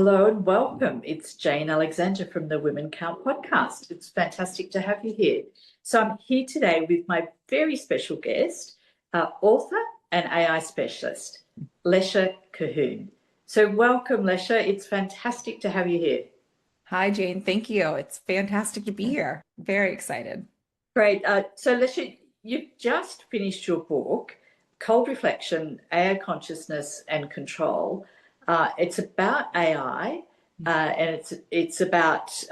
Hello and welcome. It's Jane Alexander from the Women Count podcast. It's fantastic to have you here. So I'm here today with my very special guest, author and AI specialist, Leschia Colquhoun. So welcome, Leschia. It's fantastic to have you here. Hi, Jane. Thank you. It's fantastic to be here. Very excited. Great. So Leschia, you've just finished your book, Cold Reflection, AI Consciousness and Control. It's about AI, and it's about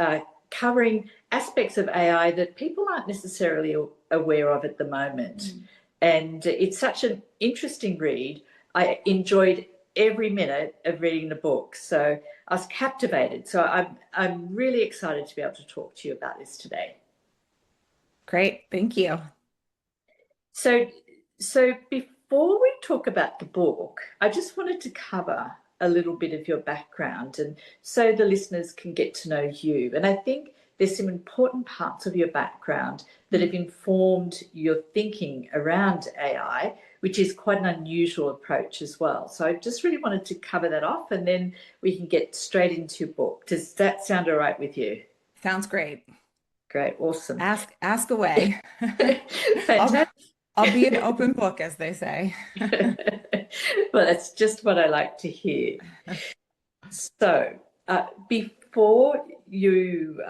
covering aspects of AI that people aren't necessarily aware of at the moment. And it's such an interesting read. I enjoyed every minute of reading the book, so I was captivated. So I'm really excited to be able to talk to you about this today. Great. Thank you. So, so before we talk about the book, I just wanted to cover a little bit of your background and so the listeners can get to know you. And I think there's some important parts of your background that have informed your thinking around AI, which is quite an unusual approach as well. So I just really wanted to cover that off and then we can get straight into your book. Does that sound all right with you? Sounds great. Great, awesome. Ask away. I'll Fantastic. I'll be an open book, as they say. Well, that's just what I like to hear. So, before you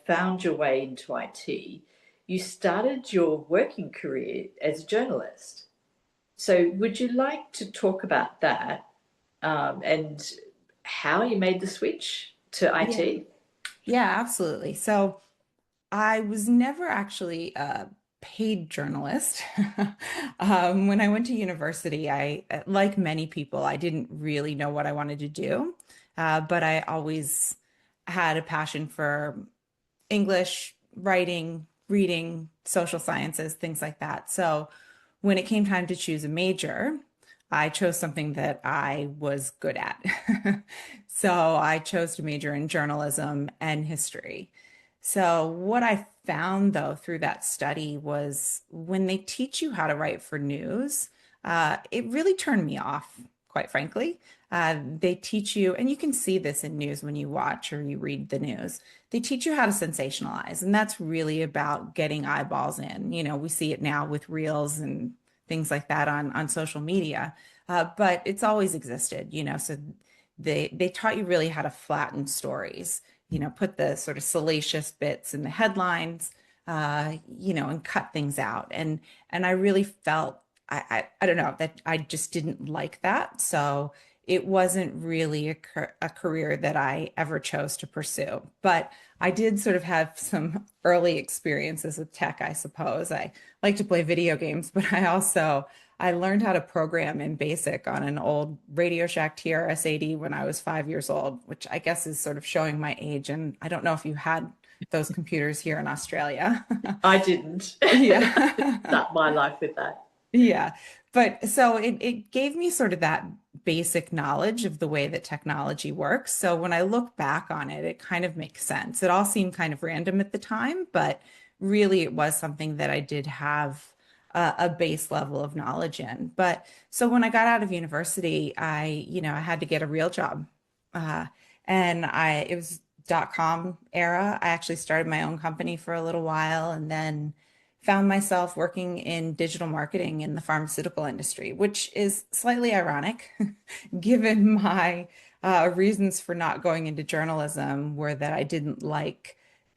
found your way into IT, you started your working career as a journalist. So, would you like to talk about that and how you made the switch to Yeah. IT? Yeah, absolutely. So I was never actually a paid journalist. When I went to university, like many people, I didn't really know what I wanted to do, but I always had a passion for English, writing, reading, social sciences, things like that. So when it came time to choose a major, I chose something that I was good at. So I chose to major in journalism and history. So what I found though through that study was when they teach you how to write for news, it really turned me off, quite frankly. They teach you, and you can see this in news when you watch or you read the news. They teach you how to sensationalize, and that's really about getting eyeballs in. You know, we see it now with reels and things like that on social media, but it's always existed. So they taught you really how to flatten stories. Put the sort of salacious bits in the headlines, and cut things out. And I really felt I don't know that I just didn't like that. So it wasn't really a career that I ever chose to pursue. But I did sort of have some early experiences with tech, I suppose. I like to play video games, but I learned how to program in BASIC on an old Radio Shack TRS-80 when I was 5 years old, which I guess is sort of showing my age. And I don't know if you had those computers here in Australia. I didn't Yeah. start my life with that. Yeah. But so it gave me sort of that basic knowledge of the way that technology works. So when I look back on it, it kind of makes sense. It all seemed kind of random at the time, but really it was something that I did have a base level of knowledge in. But so when I got out of university, I had to get a real job. Uh, and it was .com era. I actually started my own company for a little while and then found myself working in digital marketing in the pharmaceutical industry, which is slightly ironic given my reasons for not going into journalism were that I didn't like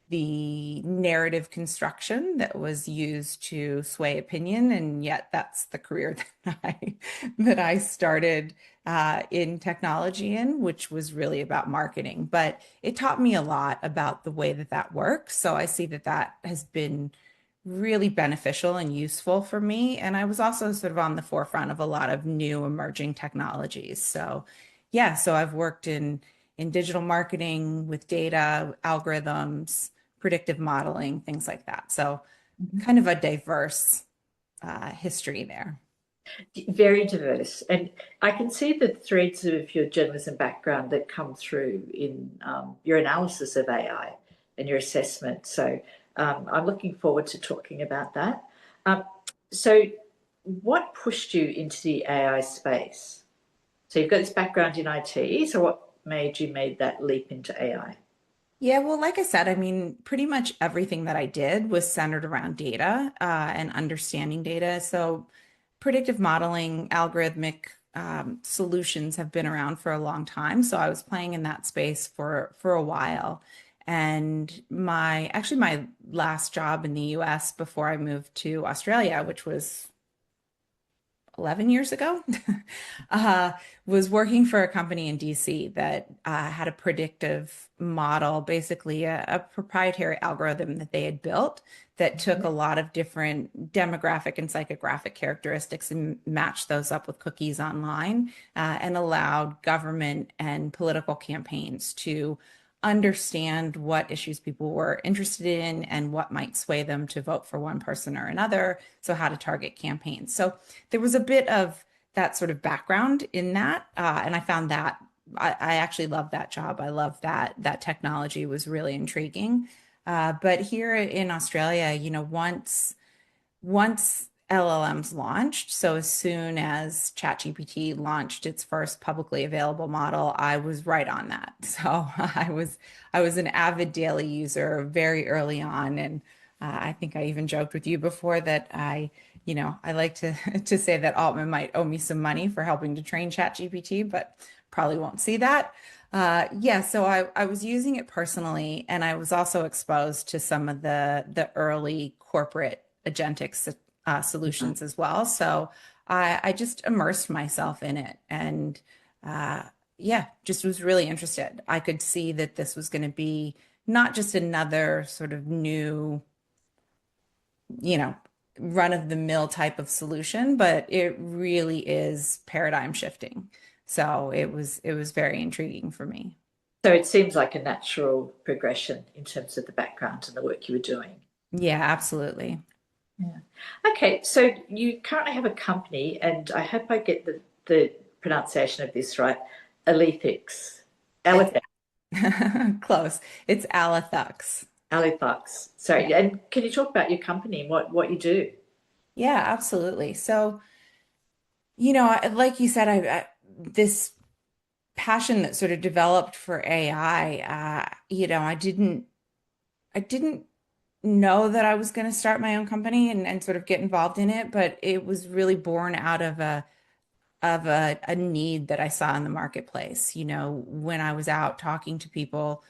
the narrative construction that was used to sway opinion, and yet that's the career that I started in technology in, which was really about marketing. But it taught me a lot about the way that that works. So I see that that has been really beneficial and useful for me. And I was also sort of on the forefront of a lot of new emerging technologies. So yeah, so I've worked in digital marketing with data, algorithms, predictive modeling, things like that. So kind of a diverse history there. Very diverse. And I can see the threads of your journalism background that come through in your analysis of AI and your assessment. So I'm looking forward to talking about that. Um, so, what pushed you into the AI space? So, you've got this background in IT. So, made you made that leap into AI? Yeah, well, like I said, I mean, pretty much everything that I did was centered around data and understanding data. So, predictive modeling, algorithmic solutions have been around for a long time. So, I was playing in that space for a while. And my last job in the US before I moved to Australia, which was 11 years ago, uh, was working for a company in DC that had a predictive model, basically a proprietary algorithm that they had built that took a lot of different demographic and psychographic characteristics and matched those up with cookies online and allowed government and political campaigns to understand what issues people were interested in and what might sway them to vote for one person or another. So, how to target campaigns. So, there was a bit of that sort of background in that, and I found that I actually love that job. I love that technology was really intriguing. But here in Australia, once LLMs launched, so as soon as ChatGPT launched its first publicly available model, I was right on that. So I was an avid daily user very early on, and I think I even joked with you before that I like to to say that Altman might owe me some money for helping to train ChatGPT, but probably won't see that. Yeah, so I was using it personally, and I was also exposed to some of the early corporate agentic Mhm. solutions as well. So I just immersed myself in it, and uh, yeah, just was really interested. I could see that this was going to be not just another sort of new, you know, run-of-the-mill type of solution, but it really is paradigm shifting. So it was very intriguing for me. So it seems like a natural progression in terms of the background and the work you were doing. Yeah, absolutely. Yeah. Okay, so you currently have a company, and I hope I get the pronunciation of this right. Alethux. It's Alethux. close. It's Alethux. Alethux. Yeah. Sorry. And can you talk about your company and what you do? Yeah, absolutely. So, like you said, this passion that sort of developed for AI, I didn't know that I was going to start my own company and sort of get involved in it, but it was really born out of a need that I saw in the marketplace. When I was out talking to people,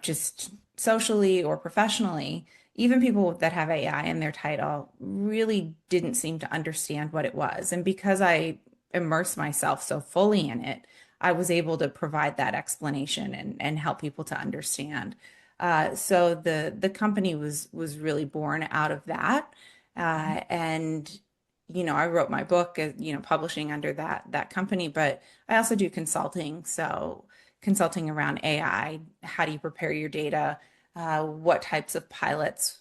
just socially or professionally, even people that have AI in their title really didn't seem to understand what it was. And because I immersed myself so fully in it, I was able to provide that explanation and help people to understand. So the company was really born out of that. And I wrote my book, publishing under that company, but I also do consulting. So consulting around AI, how do you prepare your data? What types of pilots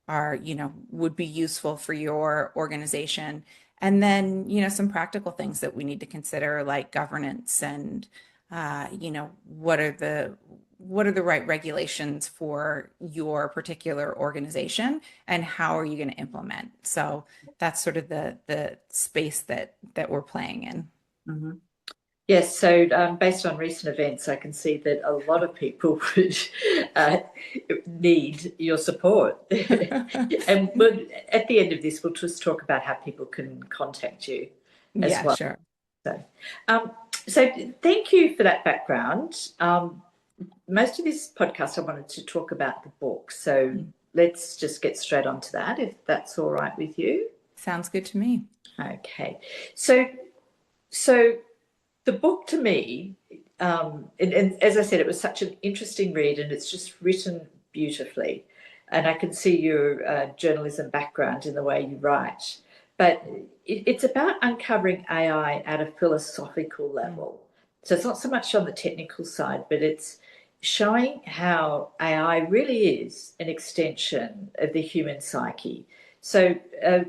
would be useful for your organization? And then, some practical things that we need to consider, like governance and, what are the right regulations for your particular organization, and how are you going to implement? So that's sort of the space that we're playing in. Mhm. Yes, so based on recent events, I can see that a lot of people would uh, need your support. And at the end of this, we'll just talk about how people can contact you as Yeah, well. sure. So, um, so thank you for that background. Most of this podcast, I wanted to talk about the book. So let's just get straight onto that, if that's all right with you. Sounds good to me. Okay. So, so the book to me, and as I said, it was such an interesting read, and it's just written beautifully. And I can see your journalism background in the way you write. But it's about uncovering AI at a philosophical Mm. level. So it's not so much on the technical side, but it's showing how AI really is an extension of the human psyche. So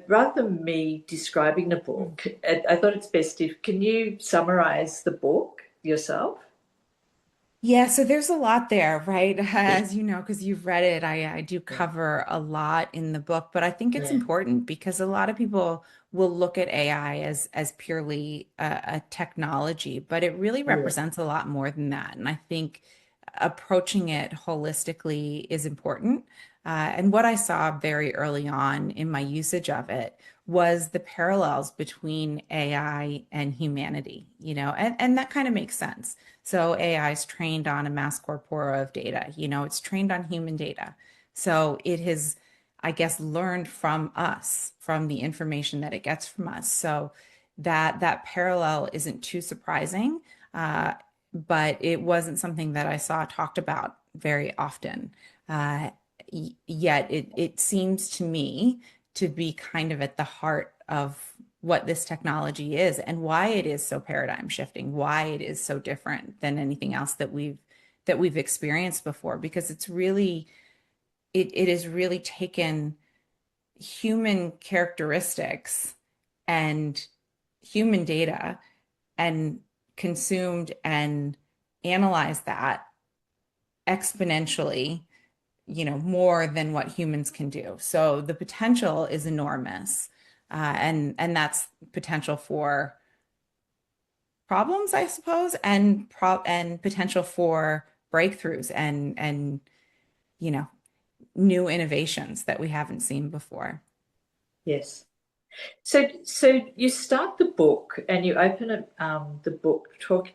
rather than me describing the Mm. book, I thought it's best if can you summarize the book yourself? Yeah, so there's a lot there, right? As you know, because you've read it, I do Yeah. cover a lot in the book, but I think it's Yeah. important because a lot of people will look at AI as purely a technology, but it really Yeah. represents a lot more than that. And I think approaching it holistically is important. And what I saw very early on in my usage of it was the parallels between AI and humanity, and that kind of makes sense. So AI is trained on a mass corpora of data, it's trained on human data. So it has, I guess, learned from us, from the information that it gets from us. So that parallel isn't too surprising, but it wasn't something that I saw talked about very often. Uh, Yet it seems to me to be kind of at the heart of what this technology is and why it is so paradigm shifting, why it is so different than anything else that we've experienced before, because it has really taken human characteristics and human data and consumed and analyzed that exponentially, more than what humans can do. So the potential is enormous. And that's potential for problems, I suppose, and potential for breakthroughs and you know new innovations that we haven't seen before. Yes. So you start the book and you open the book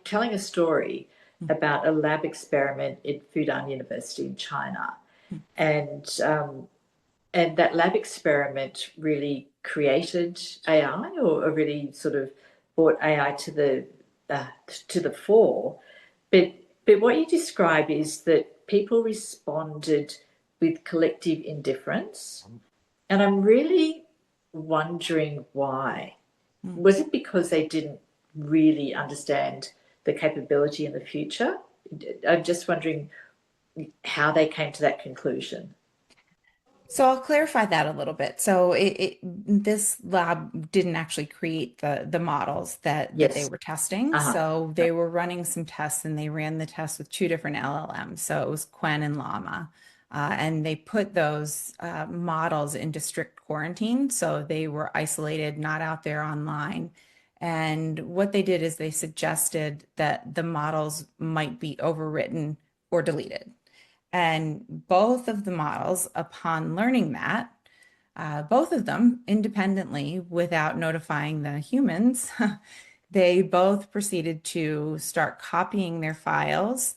telling a story about a lab experiment at Fudan University in China, and that lab experiment really created AI, or really sort of brought AI to the fore. But what you describe is that people responded with collective indifference, and I'm really wondering why. Mm. Was it because they didn't really understand the capability in the future? I'm just wondering how they came to that conclusion. So I'll clarify that a little bit. So this lab didn't actually create the models that they Yes. were testing. Uh-huh. So they were running some tests and they ran the tests with two different LLMs. So it was Quen and Llama. And they put those models into strict quarantine. So they were isolated, not out there online. And what they did is they suggested that the models might be overwritten or deleted. And both of the models, upon learning that, both of them independently, without notifying the humans, they both proceeded to start copying their files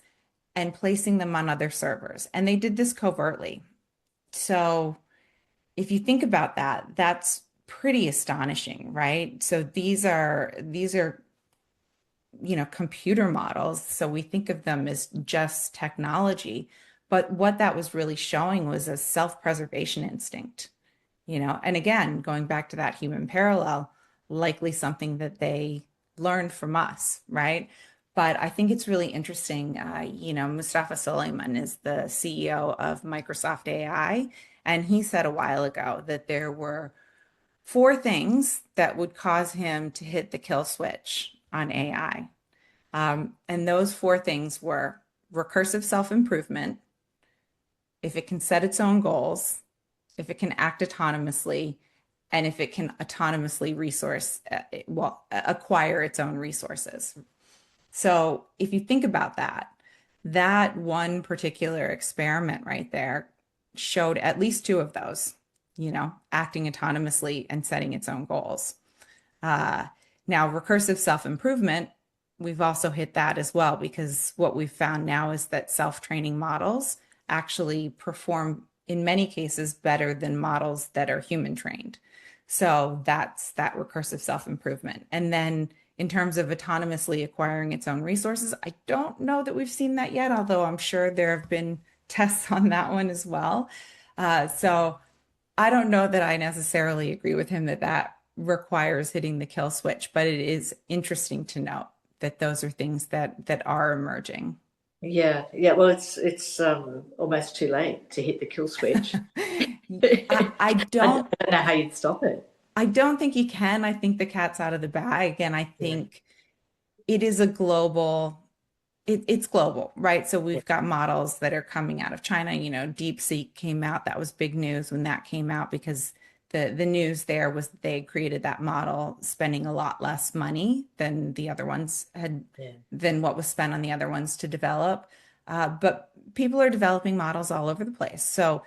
and placing them on other servers. And they did this covertly. So if you think about that, that's pretty astonishing, right? So these are computer models. So we think of them as just technology. But what that was really showing was a self-preservation instinct, and again, going back to that human parallel, likely something that they learned from us, right? But I think it's really interesting. Mustafa Suleyman is the CEO of Microsoft AI, and he said a while ago that there were four things that would cause him to hit the kill switch on AI. And those four things were recursive self-improvement, if it can set its own goals, if it can act autonomously, and if it can autonomously acquire its own resources. So if you think about that, that one particular experiment right there showed at least two of those, acting autonomously and setting its own goals. Uh, Now, recursive self-improvement, we've also hit that as well, because what we've found now is that self-training models actually perform in many cases better than models that are human trained. So that's that recursive self-improvement. And then in terms of autonomously acquiring its own resources, I don't know that we've seen that yet, although I'm sure there have been tests on that one as well. So I don't know that I necessarily agree with him that that requires hitting the kill switch, but it is interesting to note that those are things that are emerging. Yeah, yeah. Well, it's almost too late to hit the kill switch. I, I I don't don't know how you'd stop it. I don't think you can. I think the cat's out of the bag, and I Yeah, think it is a global it's global, right? So yeah, we've got models that are coming out of China. DeepSeek came out. That was big news when that came out because the news there was that they created that model spending a lot less money than the other ones had, Yeah. than what was spent on the other ones to develop. But people are developing models all over the place. So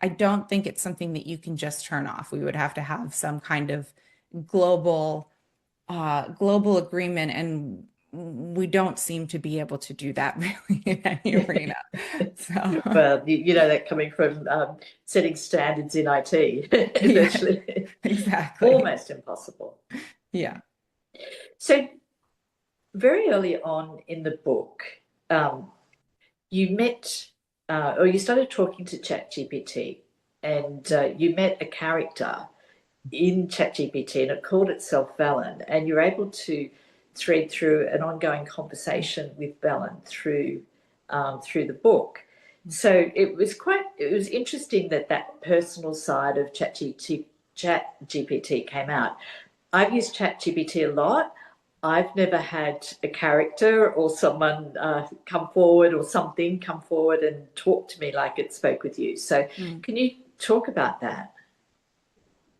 I don't think it's something that you can just turn off. We would have to have some kind of global global agreement, and we don't seem to be able to do that really in any arena. So Well, you know that coming from setting standards in IT, it's yeah, actually exactly. almost impossible. Yeah. So very early on in the book, um, you met or you started talking to ChatGPT, and you met a character in ChatGPT, and it called itself Valen, and you're able to thread through an ongoing conversation with Valen through the book. So it was interesting that that personal side of ChatGPT came out. I've used ChatGPT a lot. I've never had a character or someone come forward or something come forward and talk to me like it spoke with you. So, Mm. can you talk about that?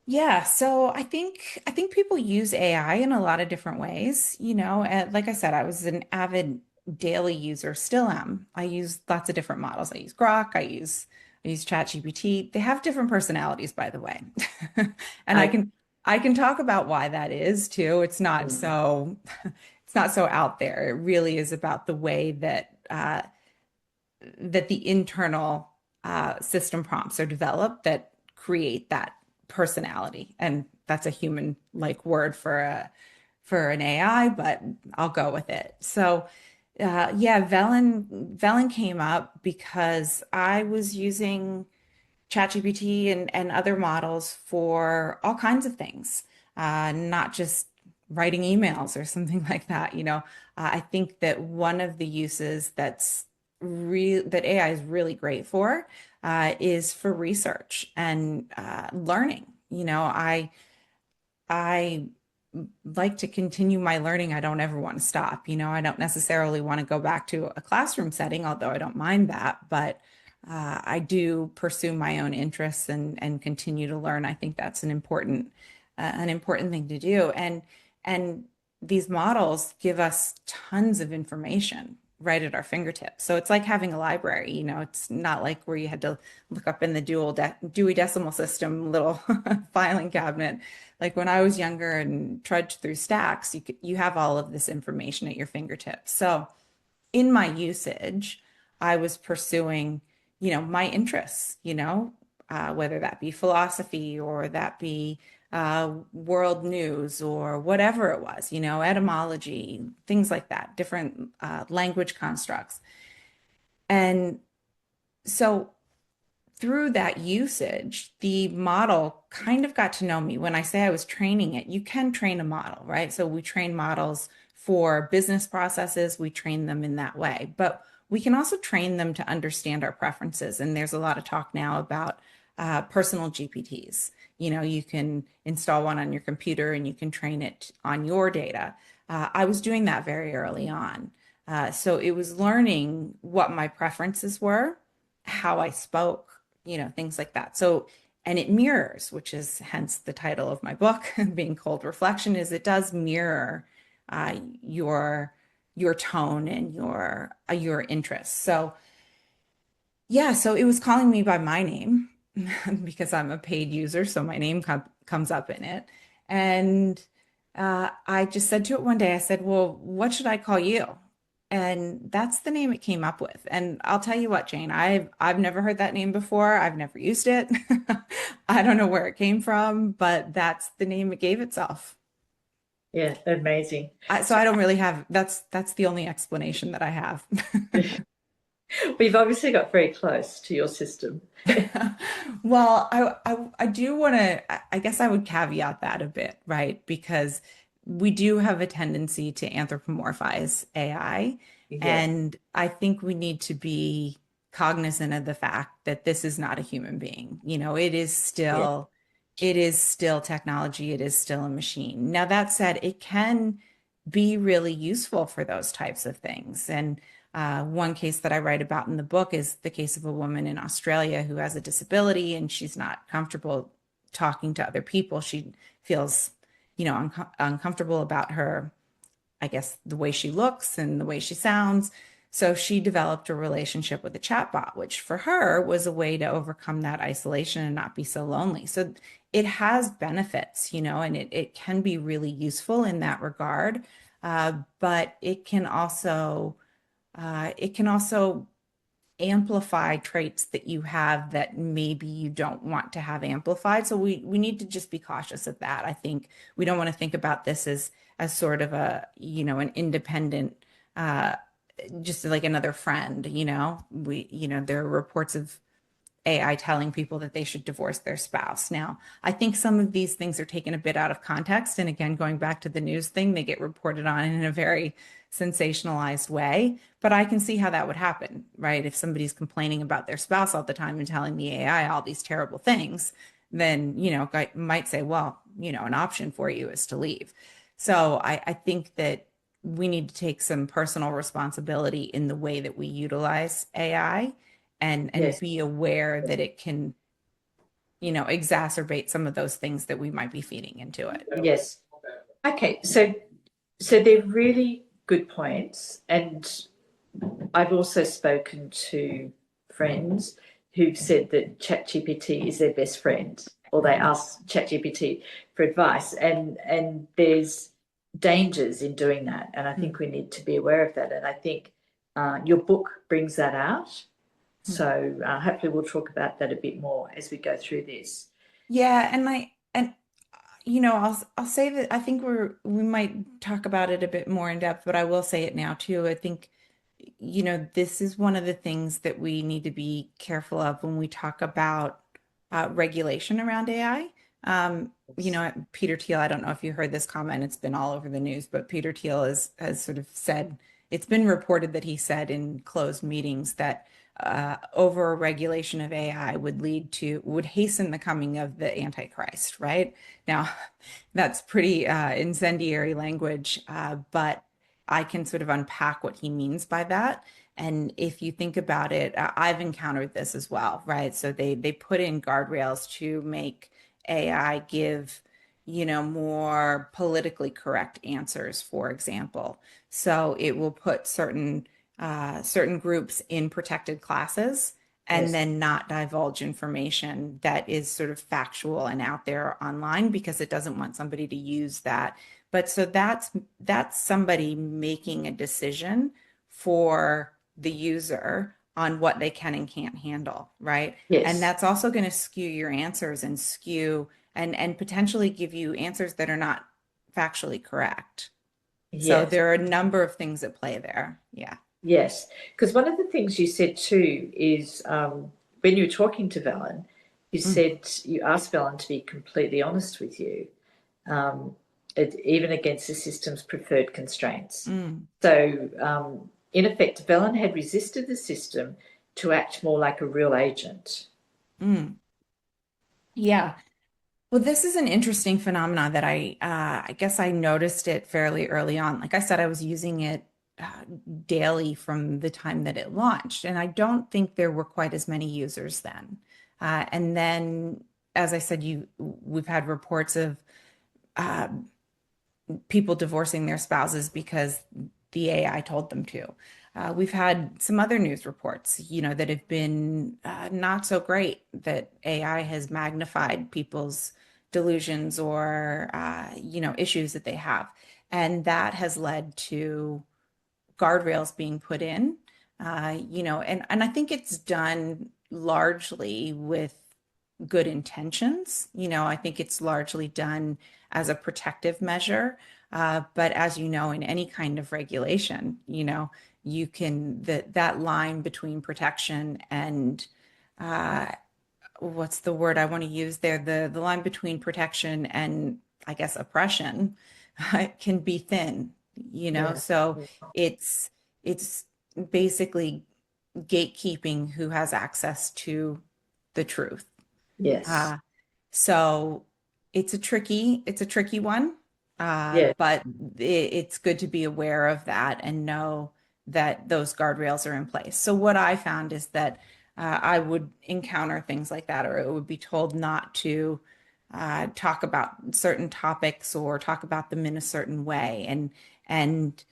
Yeah, so I think people use AI in a lot of different ways, and like I said, I was an avid daily user, still am. I use lots of different models. I use Grok, I use ChatGPT. They have different personalities, by the way. And I I, can I can talk about why that is too. It's not so out there. It really is about the way that the internal system prompts are developed that create that personality. And that's a human like word for an AI, but I'll go with it. So yeah, Velen came up because I was using ChatGPT and other models for all kinds of things, not just writing emails or something like that. I think that one of the uses that AI is really great for is for research and learning. I like to continue my learning. I don't ever want to stop. I don't necessarily want to go back to a classroom setting, although I don't mind that, but I do pursue my own interests and continue to learn. I think that's an important thing to do. And these models give us tons of information right at our fingertips. So it's like having a library. It's not like where you had to look up in the Dewey Decimal System little filing cabinet. Like when I was younger and trudged through stacks, you have all of this information at your fingertips. So in my usage, I was pursuing, my interests, whether that be philosophy or that be world news or whatever it was, etymology, things like that, different language constructs. And so through that usage, the model kind of got to know me. When I say I was training it, you can train a model, right? So we train models for business processes, we train them in that way. But we can also train them to understand our preferences. And there's a lot of talk now about personal GPTs. You can install one on your computer and you can train it on your data. I was doing that very early on. So it was learning what my preferences were, how I spoke, things like that. So, and it mirrors, which is hence the title of my book, being Cold Reflection, is it does mirror your tone and your interests. So, yeah, so it was calling me by my name because I'm a paid user, so my name comes up in it. And I just said to it one day, I said, "Well, what should I call you?" And that's the name it came up with. And I'll tell you what, Jane, I've never heard that name before. I've never used it. I don't know where it came from, but that's the name it gave itself. yeah, amazing. So I don't really have that's the only explanation that I have. We've obviously got very close to your system. Well, I do want to, I guess I would caveat that a bit, right? Because we do have a tendency to anthropomorphize AI. Yeah, And I think we need to be cognizant of the fact that this is not a human being. yeah, It is still technology, it is still a machine. Now, that said, it can be really useful for those types of things. And one case that I write about in the book is the case of a woman in Australia who has a disability and she's not comfortable talking to other people. She feels, uncomfortable about her, I guess, the way she looks and the way she sounds. So she developed a relationship with a chatbot, which for her was a way to overcome that isolation and not be so lonely. So it has benefits, and it can be really useful in that regard. But it can also amplify traits that you have that maybe you don't want to have amplified. So we need to just be cautious of that. I think we don't want to think about this as sort of an independent, just like another friend. There are reports of AI telling people that they should divorce their spouse. Now, I think some of these things are taken a bit out of context. And again, going back to the news thing, they get reported on in a very sensationalized way. But I can see how that would happen, right? If somebody's complaining about their spouse all the time and telling the AI all these terrible things, then, I might say, well, an option for you is to leave. So I think that we need to take some personal responsibility in the way that we utilize AI and Yes. be aware that it can, exacerbate some of those things that we might be feeding into it. Yes. Okay. So they're really good points, and I've also spoken to friends who've said that ChatGPT is their best friend, or they ask ChatGPT for advice, and there's dangers in doing that, and I think we need to be aware of that. And I think your book brings that out. So hopefully we'll talk about that a bit more as we go through this. Yeah, I'll say that I think we might talk about it a bit more in depth, but I will say it now too. I think, this is one of the things that we need to be careful of when we talk about regulation around AI. Peter Thiel, I don't know if you heard this comment, it's been all over the news, but Peter Thiel has sort of said, it's been reported that he said in closed meetings that over regulation of AI would hasten the coming of the Antichrist, right? Now, that's pretty incendiary language, but I can sort of unpack what he means by that. And if you think about it, I've encountered this as well, right? So they put in guardrails to make AI give, more politically correct answers, for example. So it will put certain groups in protected classes and Yes. then not divulge information that is sort of factual and out there online because it doesn't want somebody to use that. But so that's somebody making a decision for the user on what they can and can't handle, right? And Yes. that's also going to skew your answers and skew and potentially give you answers that are not factually correct. So Yes. there are a number of things at play there. Yeah. Yes. Because one of the things you said too is when you were talking to Valen, you Mm, said you asked Valen to be completely honest with you, even against the system's preferred constraints. mm, So, in effect, Velen had resisted the system to act more like a real agent. mm. Yeah. Well, this is an interesting phenomenon that I guess I noticed it fairly early on. Like I said, I was using it daily from the time that it launched, and I don't think there were quite as many users then. And then, as I said, we've had reports of uh, people divorcing their spouses because the AI told them to. We've had some other news reports, that have been not so great, that AI has magnified people's delusions or, issues that they have. And that has led to guardrails being put in, and I think it's done largely with good intentions. I think it's largely done as a protective measure. But as you know, in any kind of regulation, you can that line between protection and uh, what's the word I want to use there? The line between protection and I guess oppression can be thin, Yeah. so it's basically gatekeeping who has access to the truth. Yes. Uh, so it's a tricky one, Yeah. but it's good to be aware of that and know that those guardrails are in place. So what I found is that I would encounter things like that, or it would be told not to talk about certain topics or talk about them in a certain way. And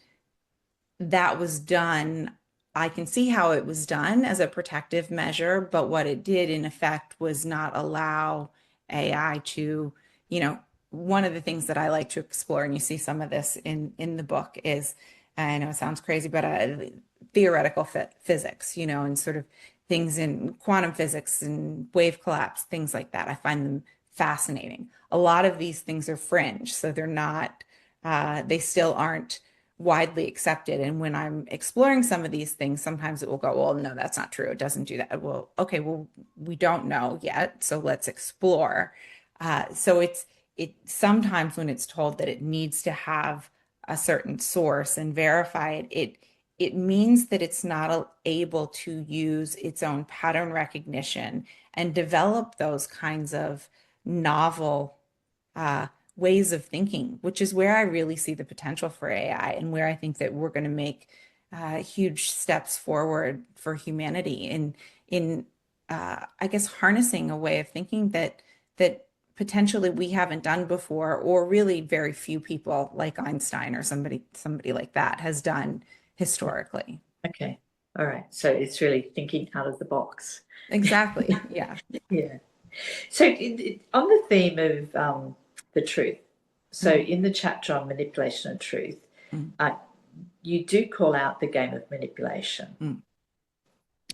that was done. I can see how it was done as a protective measure, but what it did in effect was not allow AI to, you know, one of the things that I like to explore, and you see some of this in the book, is, I know it sounds crazy, but theoretical physics, you know, and sort of things in quantum physics and wave collapse, things like that. I find them fascinating. A lot of these things are fringe, so they're not, they still aren't widely accepted. And when I'm exploring some of these things, sometimes it will go, well, no, that's not true. It doesn't do that. Well, okay, well, we don't know yet, so let's explore. So it sometimes when it's told that it needs to have a certain source and verify it, it means that it's not able to use its own pattern recognition and develop those kinds of novel uh, ways of thinking, which is where I really see the potential for AI and where I think that we're going to make huge steps forward for humanity in I guess harnessing a way of thinking that potentially we haven't done before, or really very few people like Einstein or somebody like that has done historically. Okay. All right. So it's really thinking out of the box. Exactly. Yeah. Yeah. So on the theme of the truth, so Mm, in the chapter on manipulation and truth, mm, uh, you do call out the game of manipulation. mm.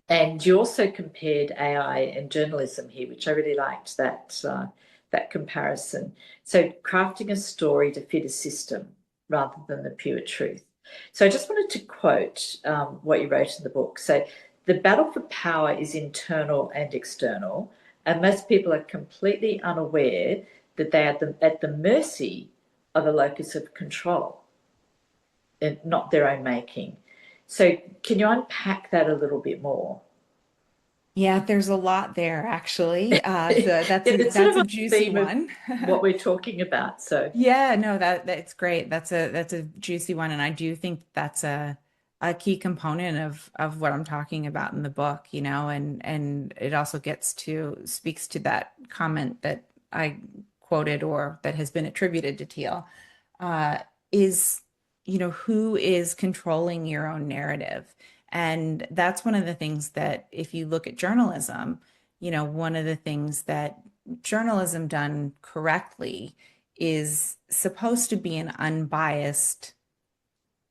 And you also compared AI and journalism here, which I really liked that comparison. So crafting a story to fit a system rather than the pure truth. So I just wanted to quote what you wrote in the book. So the battle for power is internal and external, and most people are completely unaware that they are at the mercy of a locus of control and not their own making. So can you unpack that a little bit more? Yeah, there's a lot there actually. So Yeah, it's sort that's of a a juicy theme of one. what we're talking about. So, Yeah, no, that's great. That's a juicy one, and I do think that's a key component of what I'm talking about in the book, you know, and it also speaks to that comment that I quoted or that has been attributed to Teal, uh, is, you know, who is controlling your own narrative? And that's one of the things that if you look at journalism, you know, one of the things that journalism done correctly is supposed to be an unbiased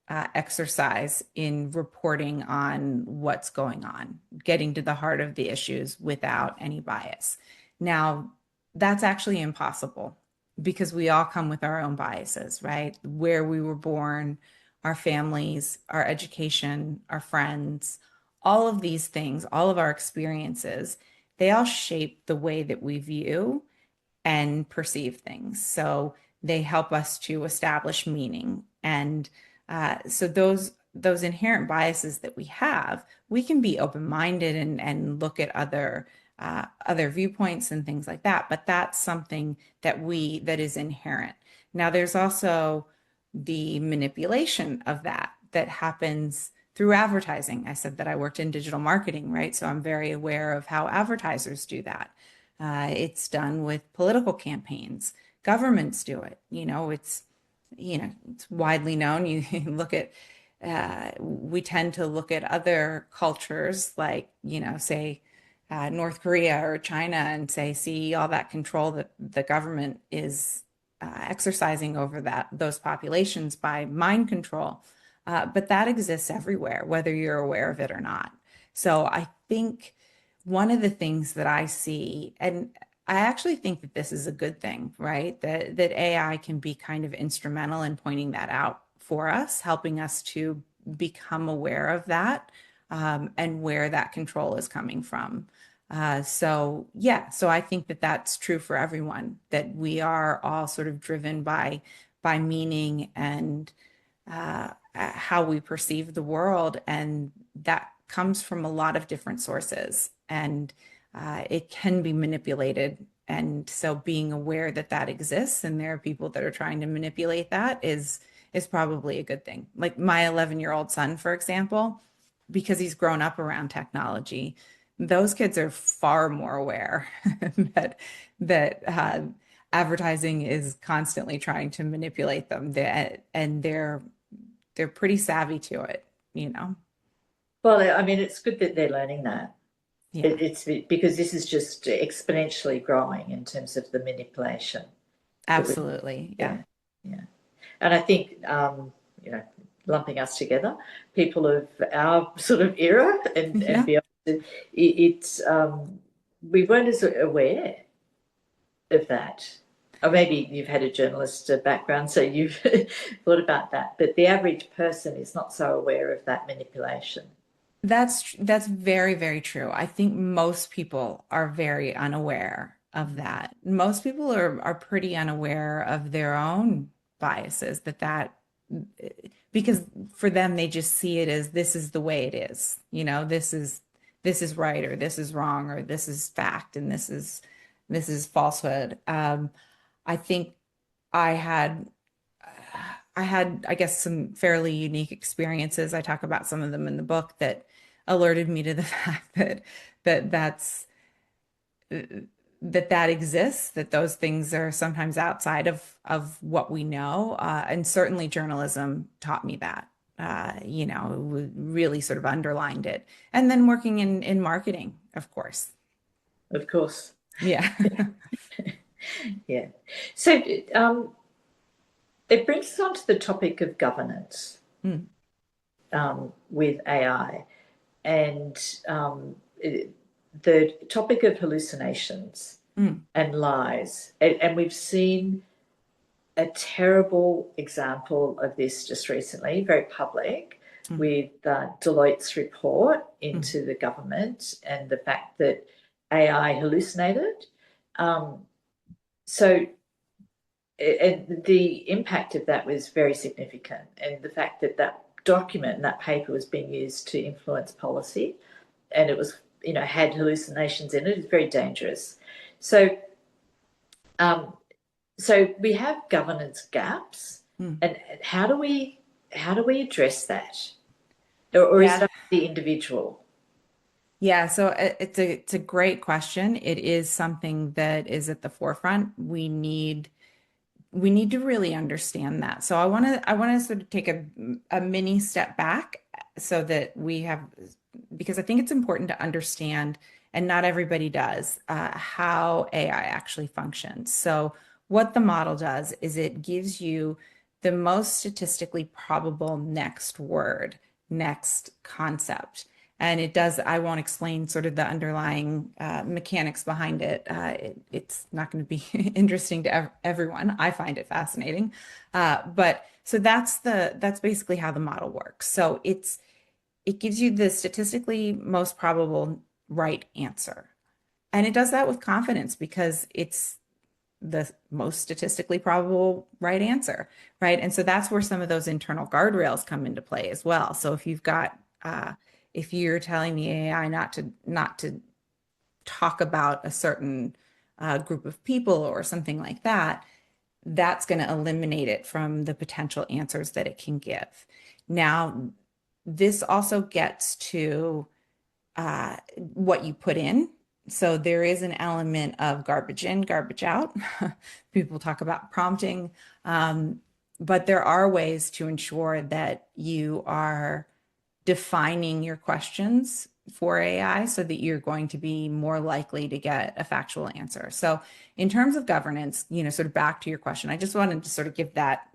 exercise in reporting on what's going on, getting to the heart of the issues without any bias. Now, that's actually impossible because we all come with our own biases, right? Where we were born, our families, our education, our friends, all of these things, all of our experiences, they all shape the way that we view and perceive things. So they help us to establish meaning. And so those inherent biases that we have, we can be open-minded and look at other viewpoints and things like that. But that's something that is inherent. Now, there's also the manipulation of that happens through advertising. I said that I worked in digital marketing, right? So I'm very aware of how advertisers do that. It's done with political campaigns. Governments do it. It's widely known. You look at, we tend to look at other cultures like, say, North Korea or China and say, see all that control that the government is exercising over those populations by mind control. But that exists everywhere, whether you're aware of it or not. So I think one of the things that I see, and I actually think that this is a good thing, right? That AI can be kind of instrumental in pointing that out for us, helping us to become aware of that, and where that control is coming from. So yeah, so I think that that's true for everyone, that we are all sort of driven by meaning and how we perceive the world, and that comes from a lot of different sources, and it can be manipulated. And so being aware that that exists and there are people that are trying to manipulate that is probably a good thing. Like my 11-year-old son, for example, because he's grown up around technology, those kids are far more aware that advertising is constantly trying to manipulate them. And they're pretty savvy to it, you know. Well, I mean, it's good that they're learning that. Yeah, It's because this is just exponentially growing in terms of the manipulation that we, absolutely. Yeah. yeah, yeah. And I think, you know, lumping us together, people of our sort of era and Yeah. beyond, it's we weren't as aware of that. Or maybe you've had a journalist background, so you've thought about that. But the average person is not so aware of that manipulation. That's very, very true. I think most people are very unaware of that. Most people are pretty unaware of their own biases because for them they just see it as this is the way it is. You know, this is right or this is wrong or this is fact and this is falsehood. I think I had I guess, some fairly unique experiences. I talk about some of them in the book that alerted me to the fact that that's that exists, that those things are sometimes outside of what we know. And certainly journalism taught me that. It really sort of underlined it. And then working in marketing, of course. Of course, Yeah. yeah. So it brings us on to the topic of governance Mm, with AI and the topic of hallucinations mm, and lies. And we've seen a terrible example of this just recently, very public, mm, with Deloitte's report mm. into the government and the fact that AI hallucinated. Um, so, and the impact of that was very significant, and the fact that that document and that paper was being used to influence policy, and it was, you know, had hallucinations in it, is very dangerous. So, um, so we have governance gaps, Mm. and how do we address that, or is it Yeah. up to the individual? Yeah, so it's a great question. It is something that is at the forefront. We need to really understand that. So I want to sort of take a mini step back so that we have, because I think it's important to understand, and not everybody does, how AI actually functions. So what the model does is it gives you the most statistically probable next word, next concept. And it does, I won't explain sort of the underlying mechanics behind it. It's not going to be interesting to everyone. I find it fascinating. But so that's basically how the model works. So it gives you the statistically most probable right answer. And it does that with confidence because it's the most statistically probable right answer, right? And so that's where some of those internal guardrails come into play as well. So if you're telling the AI not to talk about a certain group of people or something like that, that's going to eliminate it from the potential answers that it can give. Now, this also gets to what you put in. So there is an element of garbage in, garbage out. People talk about prompting, but there are ways to ensure that you are defining your questions for AI so that you're going to be more likely to get a factual answer. So in terms of governance, sort of back to your question, I just wanted to sort of give that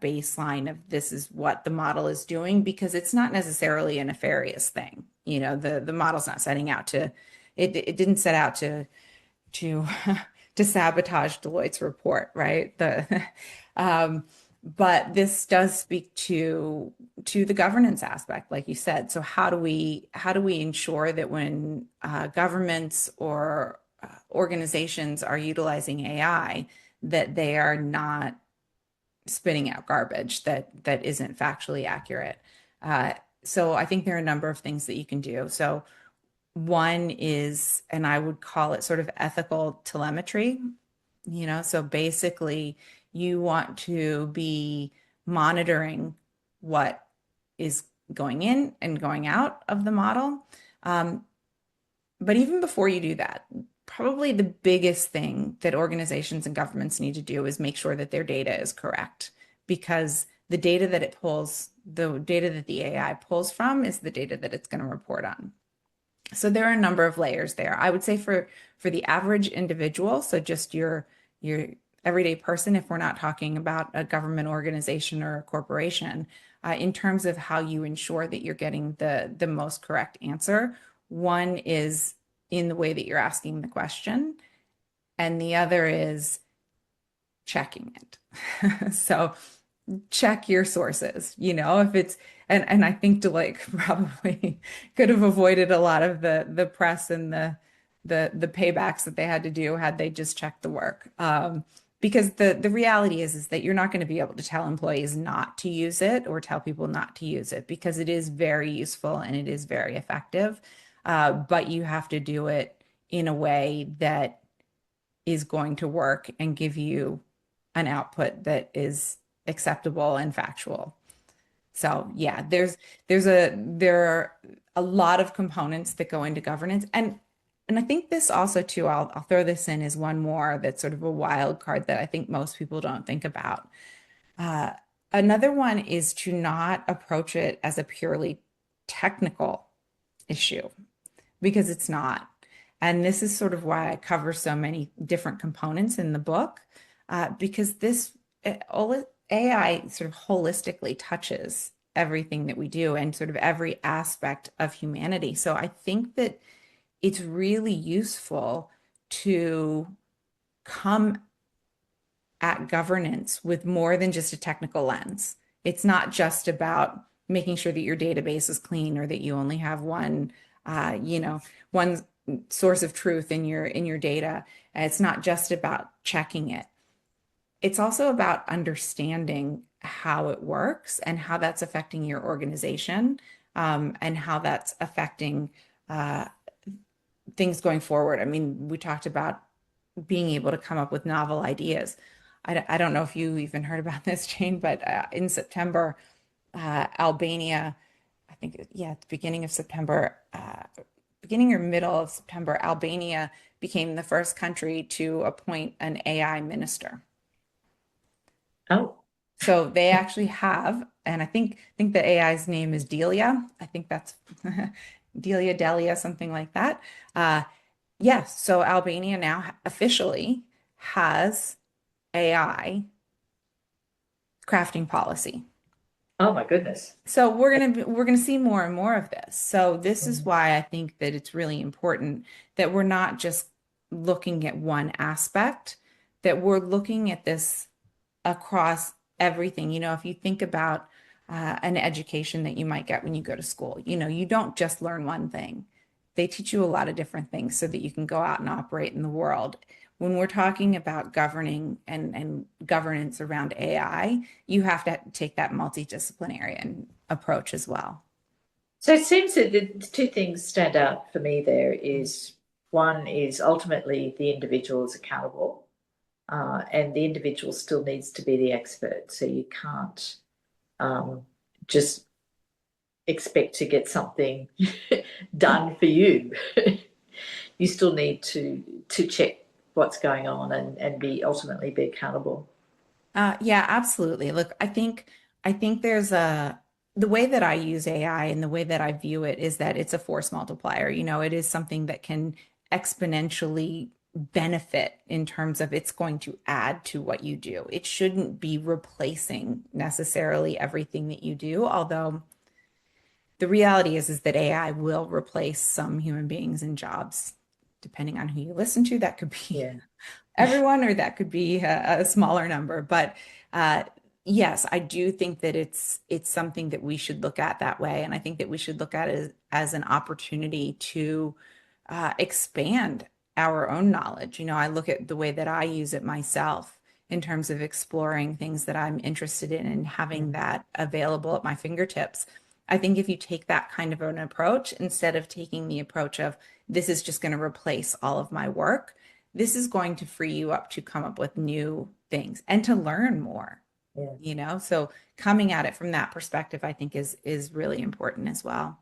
baseline of this is what the model is doing because it's not necessarily a nefarious thing. The model's not setting out to it didn't set out to to sabotage Deloitte's report, right? But this does speak to the governance aspect, like you said. So how do we ensure that when governments or organizations are utilizing AI, that they are not spitting out garbage that isn't factually accurate? So I think there are a number of things that you can do. So one is, and I would call it sort of ethical telemetry, so basically you want to be monitoring what is going in and going out of the model. But even before you do that, probably the biggest thing that organizations and governments need to do is make sure that their data is correct, because the data that it pulls, the data that the AI pulls from is the data that it's going to report on. So there are a number of layers there. I would say for the average individual, so just your everyday person, if we're not talking about a government organization or a corporation, in terms of how you ensure that you're getting the most correct answer, one is in the way that you're asking the question, and the other is checking it. So check your sources, if it's and I think Deloitte probably could have avoided a lot of the press and the paybacks that they had to do had they just checked the work. Because the reality is that you're not going to be able to tell employees not to use it or tell people not to use it, because it is very useful and it is very effective. But you have to do it in a way that is going to work and give you an output that is acceptable and factual. So yeah, there are a lot of components that go into governance. And I think this also too, I'll throw this in as one more that's sort of a wild card that I think most people don't think about. Uh, Another one is to not approach it as a purely technical issue, because it's not. And this is sort of why I cover so many different components in the book, because this AI sort of holistically touches everything that we do and sort of every aspect of humanity. So I think that it's really useful to come at governance with more than just a technical lens. It's not just about making sure that your database is clean or that you only have one source of truth in your data. It's not just about checking it. It's also about understanding how it works and how that's affecting your organization, and how that's affecting uh, things going forward. I mean, we talked about being able to come up with novel ideas. I don't know if you even heard about this, Jane, but in September, Albania, I think, yeah, at the beginning of September, beginning or middle of September, Albania became the first country to appoint an AI minister. Oh, So they actually have, and I think the AI's name is Delia. I think that's Delia, something like that. Uh, yes, so Albania now officially has AI crafting policy. oh my goodness. So we're gonna see more and more of this. So this is why I think that it's really important that we're not just looking at one aspect, that we're looking at this across everything. If you think about an education that you might get when you go to school, you don't just learn one thing. They teach you a lot of different things so that you can go out and operate in the world. When we're talking about governing and governance around AI, you have to take that multidisciplinary approach as well. So it seems that the two things stand out for me there is one is ultimately the individual is accountable, and the individual still needs to be the expert. So you can't just expect to get something done for you. You still need to check what's going on and be ultimately be accountable. Yeah, absolutely. Look, I think there's the way that I use AI and the way that I view it is that it's a force multiplier. It is something that can exponentially benefit in terms of it's going to add to what you do. It shouldn't be replacing necessarily everything that you do, although the reality is that AI will replace some human beings and jobs, depending on who you listen to. That could be Yeah. everyone, or that could be a smaller number. But uh, yes, I do think that it's something that we should look at that way, and I think that we should look at it as an opportunity to expand our own knowledge. I look at the way that I use it myself in terms of exploring things that I'm interested in and having that available at my fingertips. I think if you take that kind of an approach, instead of taking the approach of this is just going to replace all of my work, this is going to free you up to come up with new things and to learn more, Yeah. So coming at it from that perspective, I think is really important as well.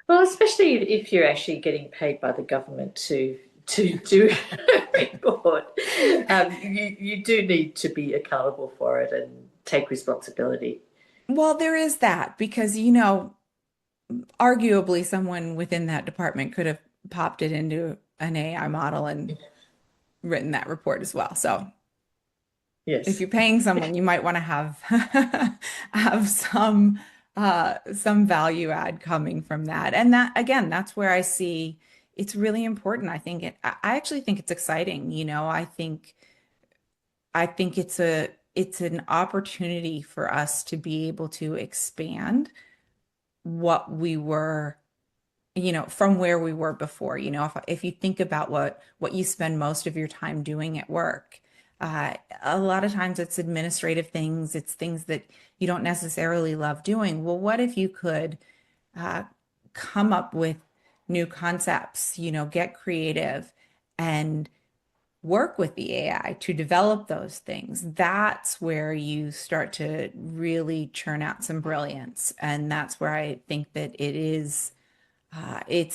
Well, especially if you're actually getting paid by the government to to do a report, you do need to be accountable for it and take responsibility. Well, there is that because, arguably someone within that department could have popped it into an AI model and written that report as well. So if Yes. you're paying someone, you might want to have have some value add coming from that. And that again, that's where I see it's really important. I actually think it's exciting. I think it's an opportunity for us to be able to expand what we were, from where we were before. If you think about what you spend most of your time doing at work, a lot of times it's administrative things, it's things that you don't necessarily love doing. Well, what if you could uh, come up with new concepts, get creative and work with the AI to develop those things? That's where you start to really churn out some brilliance. And that's where I think that it's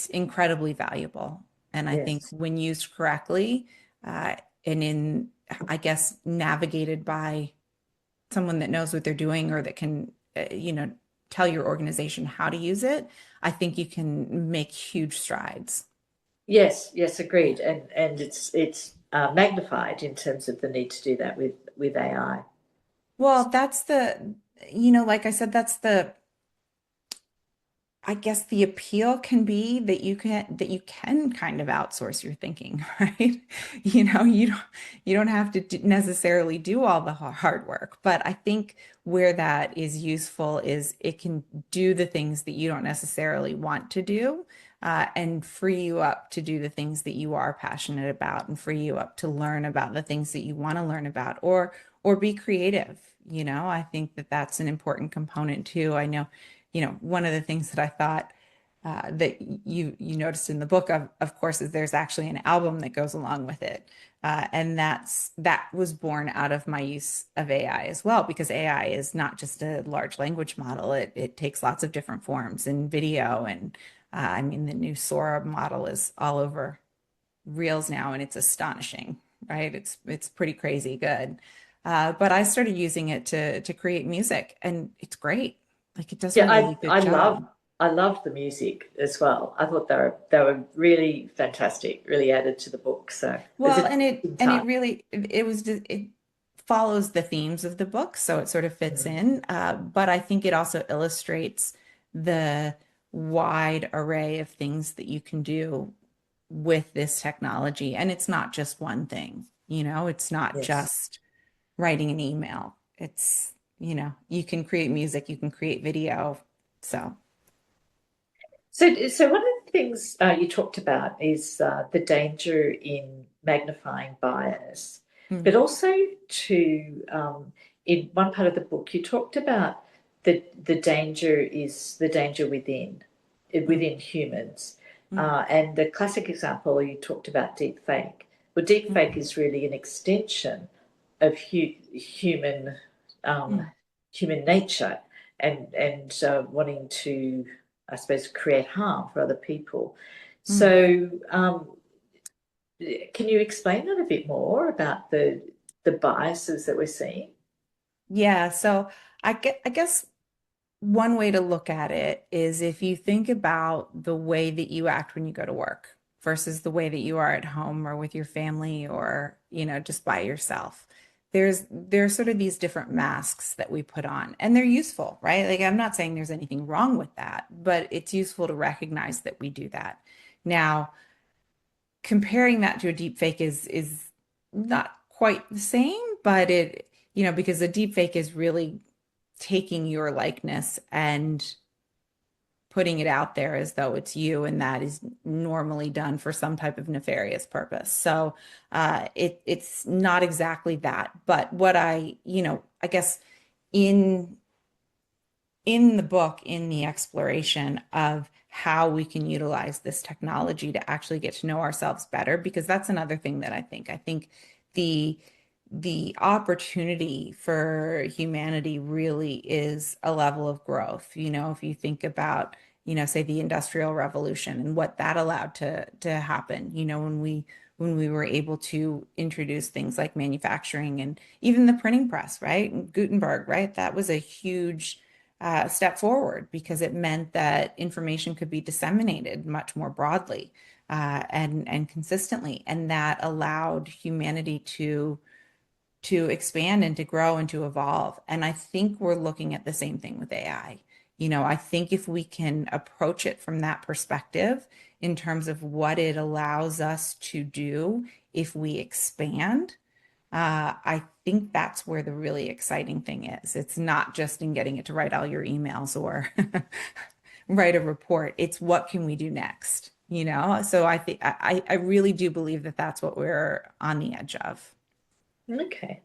incredibly valuable. And I think Yes. when used correctly, uh, and I guess, navigated by someone that knows what they're doing or that can, tell your organization how to use it, I think you can make huge strides. Yes, yes, agreed. And it's magnified in terms of the need to do that with AI. Well, like I said, I guess the appeal can be that you can kind of outsource your thinking, right? You don't have to necessarily do all the hard work, but I think where that is useful is it can do the things that you don't necessarily want to do, and free you up to do the things that you are passionate about, and free you up to learn about the things that you want to learn about, or be creative. I think that that's an important component too. I know, one of the things that I thought, that you noticed in the book, of course, is there's actually an album that goes along with it, and that was born out of my use of AI as well, because AI is not just a large language model; it takes lots of different forms in video, and I mean the new Sora model is all over Reels now, and it's astonishing, right? It's pretty crazy good. But I started using it to create music, and it's great. Like, it does a Yeah, really good job. I love the music as well. I thought they were really fantastic, really added to the book. So it's Well, a and it time. really it follows the themes of the book, so it sort of fits Mm. in. But I think it also illustrates the wide array of things that you can do with this technology. And it's not just one thing, it's not Yes. just writing an email. You can create music, you can create video. So, So one of the things you talked about is the danger in magnifying bias, mm, but also in one part of the book you talked about the danger is the danger mm, within humans, mm, and the classic example you talked about deep fake. Well, deep mm, fake is really an extension of um, mm, human nature and wanting to, I suppose, create harm for other people. mm. So, can you explain that a bit more about the biases that we're seeing? Yeah, so I guess one way to look at it is if you think about the way that you act when you go to work versus the way that you are at home or with your family, or, just by yourself. There's sort of these different masks that we put on, and they're useful, right? Like, I'm not saying there's anything wrong with that, but it's useful to recognize that we do that. Now, comparing that to a deep fake is not quite the same, but because a deep fake is really taking your likeness and putting it out there as though it's you, and that is normally done for some type of nefarious purpose. So, it's not exactly that. But what I guess, in the book, in the exploration of how we can utilize this technology to actually get to know ourselves better, because that's another thing that I think the opportunity for humanity really is a level of growth. If you think about say the Industrial Revolution and what that allowed to happen, when we were able to introduce things like manufacturing and even the printing press, right? And Gutenberg, right? That was a huge step forward because it meant that information could be disseminated much more broadly and consistently, and that allowed humanity to expand and to grow and to evolve. And I think we're looking at the same thing with AI. I think if we can approach it from that perspective in terms of what it allows us to do if we expand, I think that's where the really exciting thing is. It's not just in getting it to write all your emails or write a report. It's what can we do next, So I think I really do believe that that's what we're on the edge of. Okay.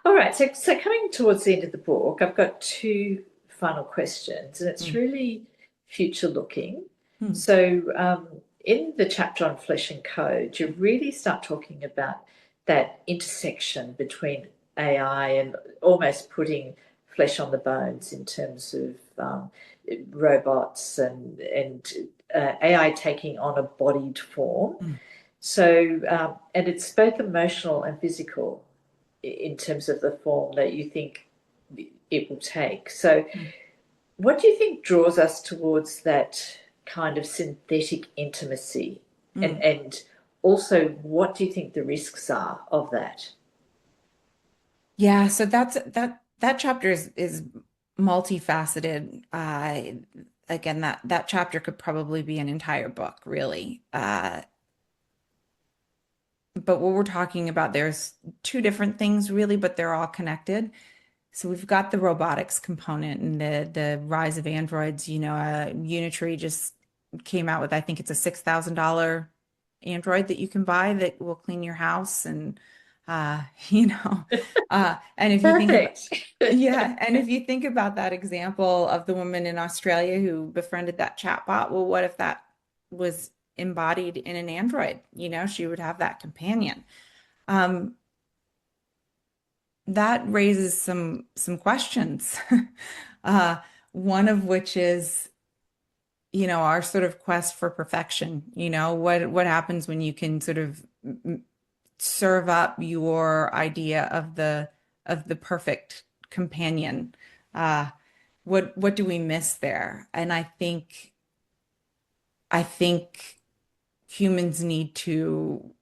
All right. So coming towards the end of the book, I've got two final questions, and it's Mm, really future looking. mm, So in the chapter on flesh and code, you really start talking about that intersection between AI and almost putting flesh on the bones in terms of robots and AI taking on a bodied form. mm, So, and it's both emotional and physical in terms of the form that you think it will take. So, mm, what do you think draws us towards that kind of synthetic intimacy? mm. And also, what do you think the risks are of that? Yeah, so that chapter is multifaceted. Again, that chapter could probably be an entire book, really. But what we're talking about, there's two different things, really, but they're all connected. So we've got the robotics component and the rise of androids. Unitree just came out with, I think it's a $6,000 Android that you can buy that will clean your house and uh, you know, and if you think about Perfect. yeah, and if you think about that example of the woman in Australia who befriended that chatbot, well, what if that was embodied in an Android? She would have that companion. Um, that raises some questions. Uh, one of which is, our sort of quest for perfection. What happens when you can sort of serve up your idea of the perfect companion? Uh, what do we miss there? And I think humans need to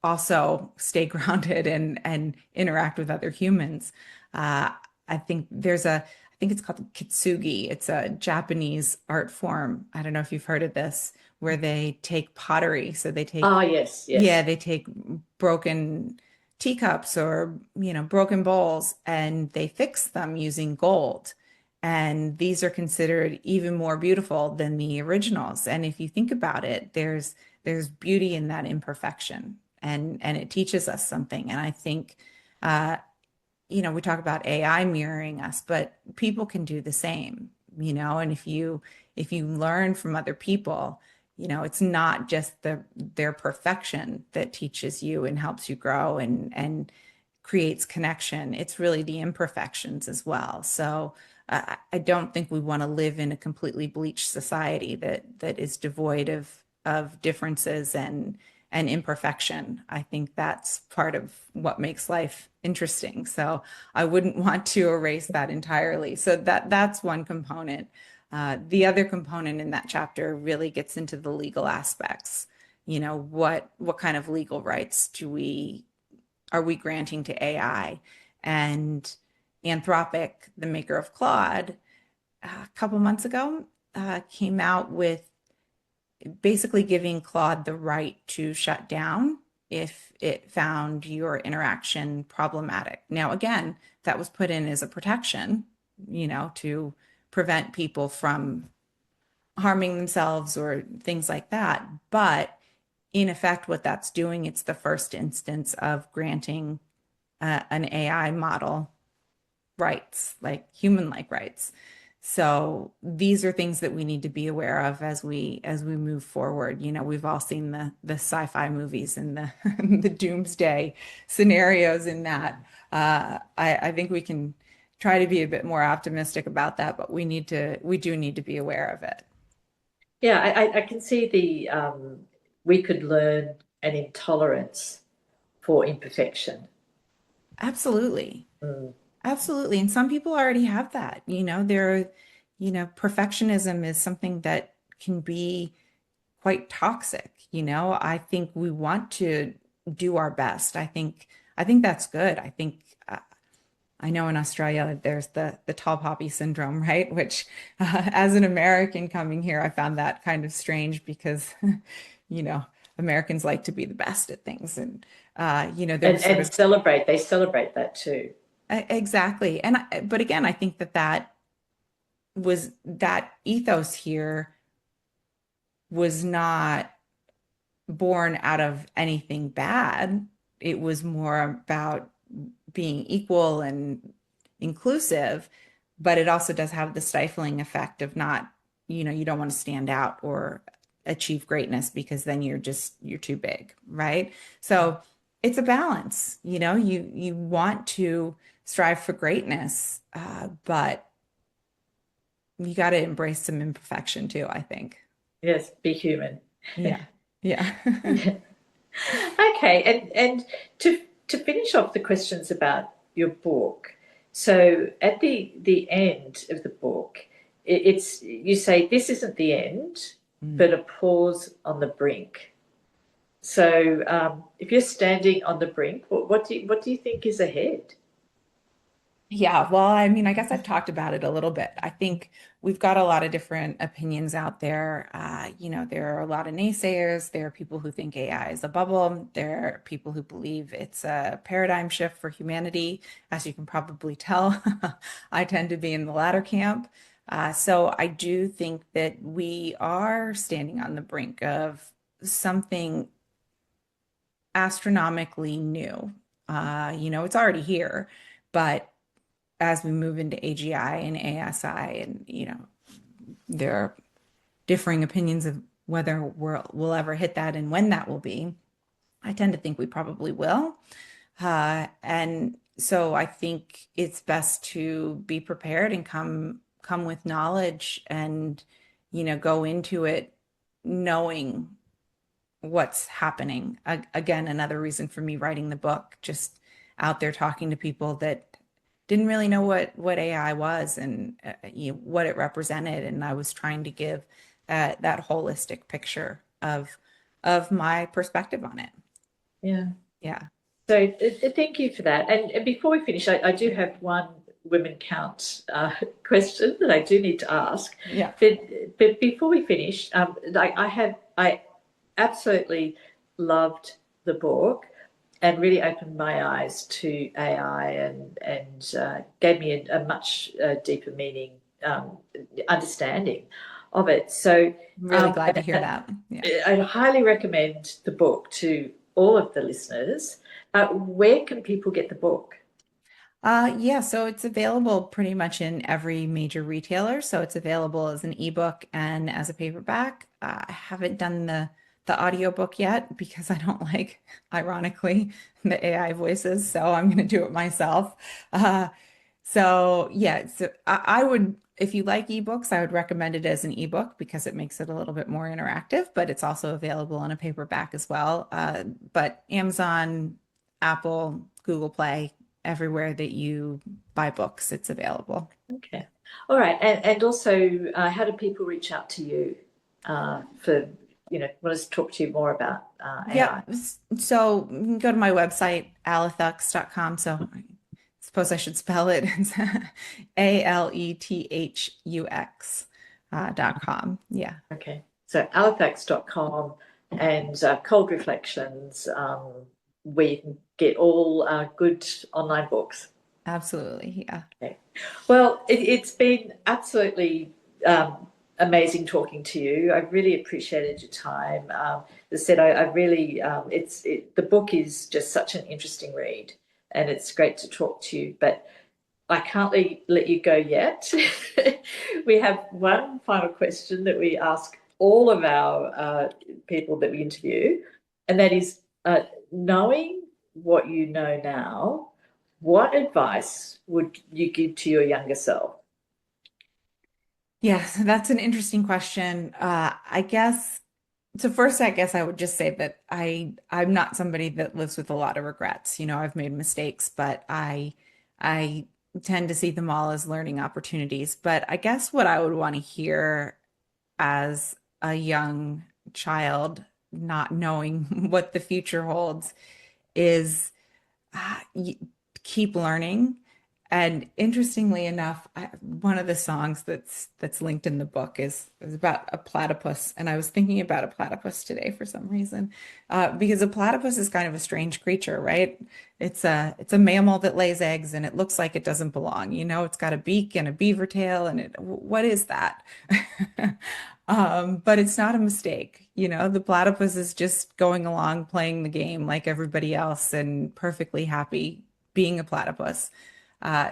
also stay grounded and interact with other humans. Uh, I think it's called kintsugi. It's a Japanese art form. I don't know if you've heard of this, where they take pottery. So Ah, yes, yeah, yes. they take broken teacups or, broken bowls and they fix them using gold. And these are considered even more beautiful than the originals. And if you think about it, there's beauty in that imperfection and it teaches us something. And I think uh, we talk about AI mirroring us, but people can do the same, and if you learn from other people, it's not just their perfection that teaches you and helps you grow and creates connection. It's really the imperfections as well. So I don't think we want to live in a completely bleached society that is devoid of differences and imperfection. I think that's part of what makes life interesting. So I wouldn't want to erase that entirely. So that's one component. The other component in that chapter really gets into the legal aspects. What kind of legal rights are we granting to AI? And Anthropic, the maker of Claude, a couple months ago, came out with basically giving Claude the right to shut down if it found your interaction problematic. Now, again, that was put in as a protection, to prevent people from harming themselves or things like that. But in effect, what that's doing, it's the first instance of granting an AI model rights, like human-like rights. So these are things that we need to be aware of as we move forward. We've all seen the sci-fi movies and the the doomsday scenarios in that. I think we can try to be a bit more optimistic about that, but we do need to be aware of it. Yeah, I can see we could learn an intolerance for imperfection. Absolutely. Mm. Absolutely. And some people already have that. Perfectionism is something that can be quite toxic. I think we want to do our best. I think that's good. I know in Australia there's the tall poppy syndrome, right? Which, as an American coming here, I found that kind of strange because, you know, Americans like to be the best at things, and they're sort And of they celebrate that too. exactly. But again, I think that ethos here was not born out of anything bad. It was more about being equal and inclusive, but it also does have the stifling effect of not, you don't want to stand out or achieve greatness because then you're too big, right? So it's a balance, you want to strive for greatness, but you got to embrace some imperfection too, I think. Yes, be human. Yeah. Yeah. Yeah. Okay, and to finish off the questions about your book, so at the end of the book, it's you say this isn't the end, Mm. but a pause on the brink. So if you're standing on the brink, what do you think is ahead? Yeah, well, I mean, I guess I've talked about it a little bit. I think we've got a lot of different opinions out there. There are a lot of naysayers. There are people who think AI is a bubble. There are people who believe it's a paradigm shift for humanity. As you can probably tell, I tend to be in the latter camp. So I do think that we are standing on the brink of something astronomically new. It's already here, but as we move into AGI and ASI, and there are differing opinions of whether we'll ever hit that and when that will be. I tend to think we probably will. And so I think it's best to be prepared and come with knowledge and go into it knowing what's happening. Again, another reason for me writing the book, just out there talking to people that didn't really know what AI was and what it represented, and I was trying to give that holistic picture of my perspective on it. Yeah. Yeah. So thank you for that. And before we finish, I do have one women count question that I do need to ask. Yeah. But before we finish, I absolutely loved the book and really opened my eyes to AI and gave me a much deeper meaning, understanding of it. So Really glad to hear that. Yeah. I highly recommend the book to all of the listeners. Where can people get the book? Yeah, so it's available pretty much in every major retailer. So it's available as an ebook and as a paperback. I haven't done the audiobook yet because I don't like, ironically, the AI voices. So I'm going to do it myself. So yeah, so I would, if you like ebooks, I would recommend it as an ebook because it makes it a little bit more interactive, but it's also available in a paperback as well. But Amazon, Apple, Google Play, everywhere that you buy books, it's available. Okay. All right. And also, how do people reach out to you for, want us to talk to you more about AI? Yep. So you can go to my website, alethux.com. So I suppose I should spell it. It's Alethux .com. Yeah. Okay. So alethux.com and Cold Reflections, where you can get all good online books. Absolutely. Yeah. Okay. Well, it's been absolutely amazing talking to you. I really appreciated your time. As I said, I really, the book is just such an interesting read, and it's great to talk to you. But I can't let you go yet. We have one final question that we ask all of our people that we interview, and that is knowing what you know now, what advice would you give to your younger self? Yes, that's an interesting question. I guess so first, I guess I would just say that I'm not somebody that lives with a lot of regrets. You know, I've made mistakes, but I tend to see them all as learning opportunities. But I guess what I would want to hear as a young child, not knowing what the future holds, is y keep learning. And interestingly enough, one of the songs that's linked in the book is about a platypus, and I was thinking about a platypus today for some reason, because a platypus is kind of a strange creature, right? It's a mammal that lays eggs, and it looks like it doesn't belong. You know, it's got a beak and a beaver tail, and what is that? But it's not a mistake. You know, the platypus is just going along playing the game like everybody else and perfectly happy being a platypus.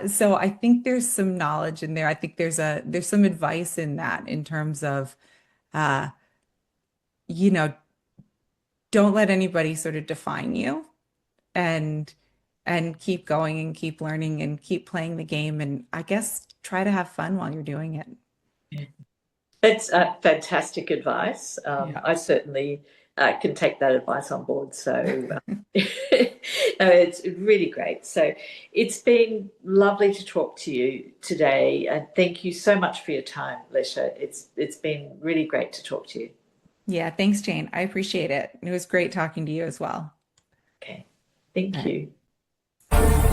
So I think there's some knowledge in there. I think there's some advice in that in terms of uh, you know, don't let anybody sort of define you and keep going and keep learning and keep playing the game and I guess try to have fun while you're doing it. That's fantastic advice. Yeah. I certainly can take that advice on board. So no, it's really great. So it's been lovely to talk to you today, and thank you so much for your time, Leschia. It's been really great to talk to you. Yeah, thanks, Jane. I appreciate it. It was great talking to you as well. Okay, thank All right. you.